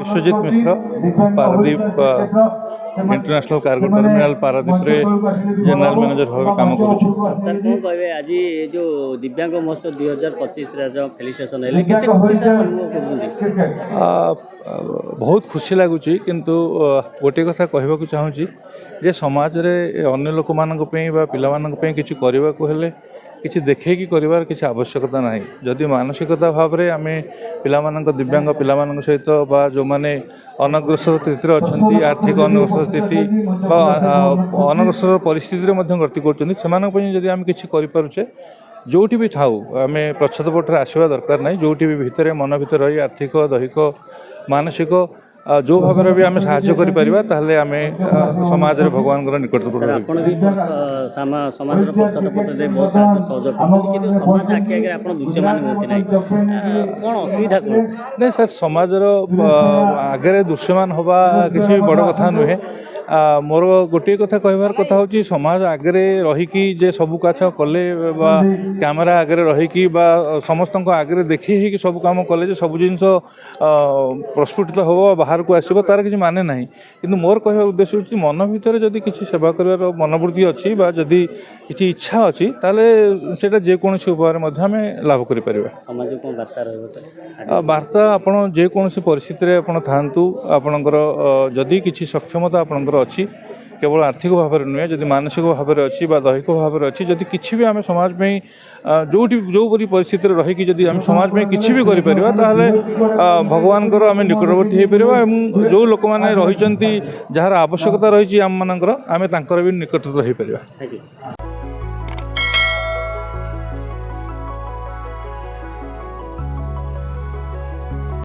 Vishwajeet Mishra Paradip international cargo terminal Paradip रे general manager भाव काम करुछु। सर कौन कहे आज ये जो दिव्यांग महोत्सव 2025 जो फेलिस्टेशन है केते खुशी सर अनुभव करछन्ती बहुत खुशी लगुच किंतु गोटे कथा कहवाक चाहूँगी जे समाज रे अन्य लोक मानक पे बा पिला मानक पे किछि करबा को हेले किछि देखैकी करिवार किछि आवश्यकता नाही। जदि मानसिकता भाव रे आमे पिला मानक दिव्यांग पिला मानक सहित बा जो माने अनग्रसर स्थिति अछंती आर्थिक अनग्रसर स्थिति बा अनग्रसर परिस्थिति रे मध्यम गति करछन्ती सेमानक पय जदि आमे किछि करि पारुछे जोटी भी थाउ आमे प्रच्छदपटरे आसीबा दरकार नाही। जोटी भी भितरे मन भितर रही आर्थिक दैहिक मानसिक जो भाव में भी आम साहाଯ୍य करिपरिबा ताहले आमे समाज रे भगवान निकटतम सर आपण भी समाज रो पक्षपट दे बहुत साहाय्य सहयोग करछन्ती किंतु समाज आके आगे आपण दृश्यमान होती नाही कोन असुविधा कोन नहीं सर समाज रो आगे दृश्यमान होबा किसी बड़ कथा नुहे। मोर गोटे कथा कहबार कथा होची समाज आगे रहीकि जे सबु काछ कले बा कैमरा आगे रहीकि बा समस्त आगे देखी कि सब काम कले जे सब जिनस प्रस्फुटित हो बाहर को आसब तार किसी माने ना कि मोर कह उद्देश्य होची मन भितर जदि किसी सेवा कर मनोवृत्ति अच्छी बा जदि किसी इच्छा अच्छी ताले सेटा जेकोसी उपाय आम लाभ कर समाज को वार्ता रहबो सर वार्ता आपण जेकोसी परिस्थिति रे आपण थांतु आपणकर जदि किसी सक्षमता आपणकर अच्छी केवल आर्थिक भाव में नुहे जदि मानसिक भाव में अच्छी दैहिक भाव में अच्छी जदि किसी भी आम समाज में जो परी परिस्थिति रहीकि जदि आम समाज में किसी भी करिपरिबा ताहले भगवान आम निकटवर्ती हो पारिबा एवं जो लोक मैंने रही जार आवश्यकता रही आम मानकर आम तांकर भी निकटतर हो पारिबा।